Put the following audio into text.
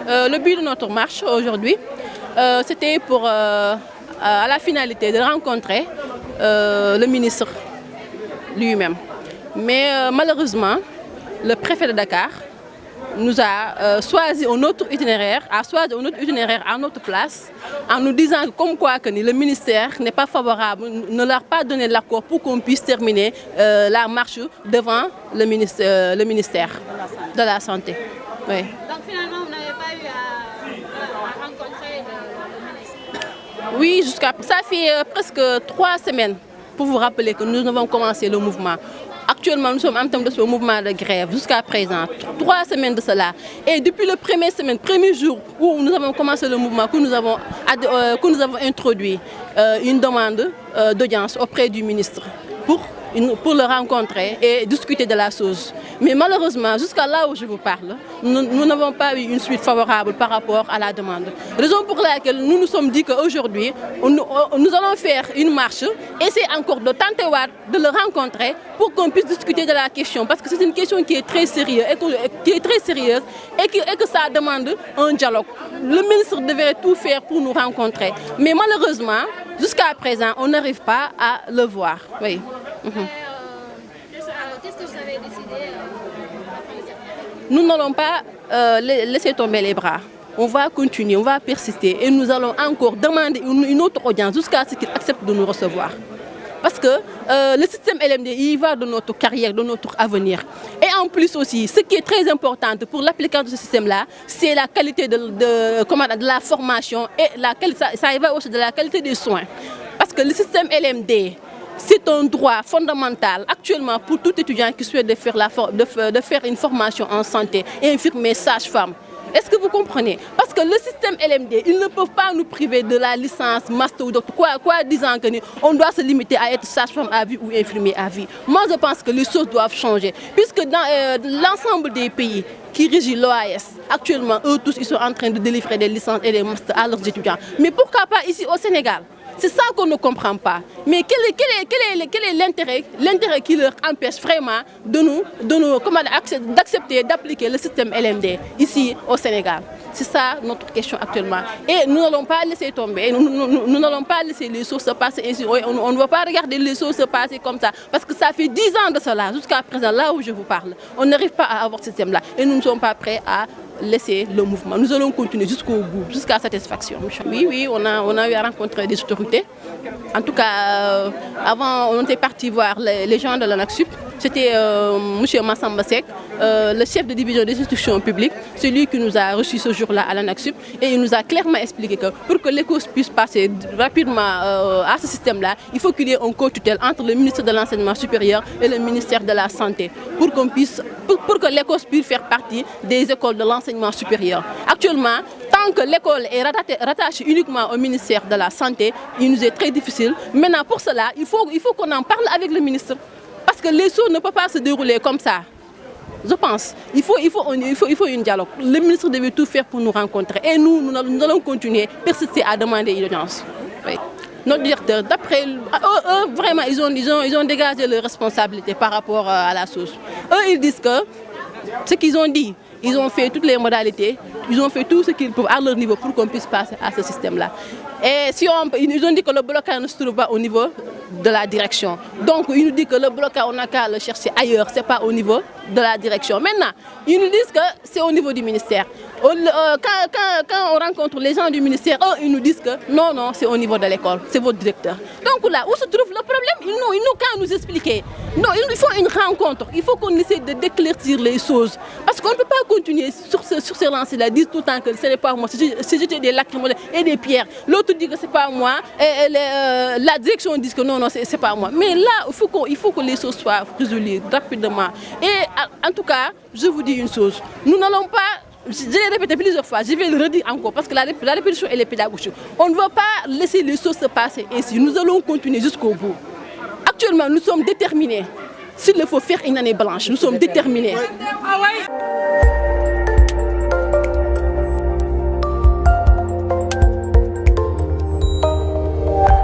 le but de notre marche aujourd'hui, c'était pour, à la finalité, de rencontrer le ministre lui-même. Mais malheureusement, le préfet de Dakar nous a choisi un autre itinéraire, à notre place, en nous disant comme quoi que le ministère n'est pas favorable, ne leur a pas donné l'accord pour qu'on puisse terminer la marche devant le ministère de la Santé. Oui. Donc finalement, vous n'avez pas eu à rencontrer le ministre? Oui, ça fait presque 3 semaines pour vous rappeler que nous avons commencé le mouvement. Actuellement, nous sommes en train de ce mouvement de grève jusqu'à présent, 3 semaines de cela. Et depuis le premier jour où nous avons commencé le mouvement, que nous avons introduit une demande d'audience auprès du ministre pour le rencontrer et discuter de la chose. Mais malheureusement, jusqu'à là où je vous parle, nous n'avons pas eu une suite favorable par rapport à la demande. Raison pour laquelle nous nous sommes dit qu'aujourd'hui, nous allons faire une marche, essayer encore de tenter de le rencontrer pour qu'on puisse discuter de la question. Parce que c'est une question qui est très sérieuse et que ça demande un dialogue. Le ministre devrait tout faire pour nous rencontrer. Mais malheureusement, jusqu'à présent, on n'arrive pas à le voir. Oui. Qu'est-ce que vous avez décidé? Nous n'allons pas laisser tomber les bras. On va continuer, on va persister et nous allons encore demander une autre audience jusqu'à ce qu'il accepte de nous recevoir. Parce que le système LMD, il va de notre carrière, de notre avenir. Et en plus aussi, ce qui est très important pour l'application de ce système-là, c'est la qualité de la formation et ça y va aussi de la qualité des soins. Parce que le système LMD, c'est un droit fondamental actuellement pour tout étudiant qui souhaite de faire une formation en santé, infirmier, sage-femme. Est-ce que vous comprenez? Parce que le système LMD, ils ne peuvent pas nous priver de la licence, master ou d'autres, quoi disant qu'on doit se limiter à être sage-femme à vie ou infirmier à vie. Moi, je pense que les choses doivent changer. Puisque dans l'ensemble des pays qui régissent l'OAS, actuellement, eux tous, ils sont en train de délivrer des licences et des masters à leurs étudiants. Mais pourquoi pas ici au Sénégal? C'est ça qu'on ne comprend pas. Mais quel est l'intérêt qui leur empêche vraiment d'accepter, d'appliquer le système LMD ici au Sénégal? C'est ça notre question actuellement. Et nous n'allons pas laisser tomber, nous n'allons pas laisser les choses se passer ainsi. On ne va pas regarder les choses se passer comme ça. Parce que ça fait 10 ans de cela, jusqu'à présent, là où je vous parle. On n'arrive pas à avoir ce système-là. Et nous ne sommes pas prêts à laisser le mouvement. Nous allons continuer jusqu'au bout, jusqu'à satisfaction. Oui, on a eu à rencontrer des autorités. En tout cas, avant, on était parti voir les gens de l'ANAQ-Sup. C'était M. Massamba Seck, le chef de division des institutions publiques, celui qui nous a reçus ce jour-là à l'ANAQ-Sup. Et il nous a clairement expliqué que pour que l'ECOS puisse passer rapidement à ce système-là, il faut qu'il y ait un co-tutelle entre le ministère de l'Enseignement supérieur et le ministère de la Santé pour que l'ECOS puisse faire partie des écoles de l'enseignement supérieur. Actuellement, tant que l'école est rattachée uniquement au ministère de la Santé, il nous est très difficile. Maintenant, pour cela, il faut qu'on en parle avec le ministre. Parce que les choses ne peuvent pas se dérouler comme ça. Je pense. Il faut un dialogue. Le ministre devait tout faire pour nous rencontrer. Et nous allons continuer, persister à demander une audience. Oui. Notre directeur, d'après eux, vraiment, ils ont dégagé leurs responsabilités par rapport à la chose. Eux, ils disent que ce qu'ils ont dit, ils ont fait toutes les modalités, ils ont fait tout ce qu'ils peuvent à leur niveau pour qu'on puisse passer à ce système-là. Et ils ont dit que le blocage ne se trouve pas au niveau de la direction. Donc, ils nous disent que le blocage, on n'a qu'à le chercher ailleurs, ce n'est pas au niveau de la direction. Maintenant, ils nous disent que c'est au niveau du ministère. Quand on rencontre les gens du ministère, eux, ils nous disent que non, c'est au niveau de l'école, c'est votre directeur. Donc là, où se trouve le problème? Ils n'ont qu'à nous expliquer. Non, il faut une rencontre, il faut qu'on essaie de d'éclaircir les choses. Parce qu'on ne peut pas continuer sur ce lancé-là, dire tout le temps que ce n'est pas moi, c'est jeter des lacrymogènes et des pierres. L'autre dit que ce n'est pas moi, et la direction dit que non, ce n'est pas moi. Mais là, il faut que les choses soient résolues rapidement. Et en tout cas, je vous dis une chose, nous n'allons pas... Je l'ai répété plusieurs fois, je vais le redire encore parce que la répétition elle est pédagogique. On ne va pas laisser les choses se passer ainsi, nous allons continuer jusqu'au bout. Actuellement, nous sommes déterminés. S'il faut faire une année blanche, nous sommes déterminés. Ah ouais.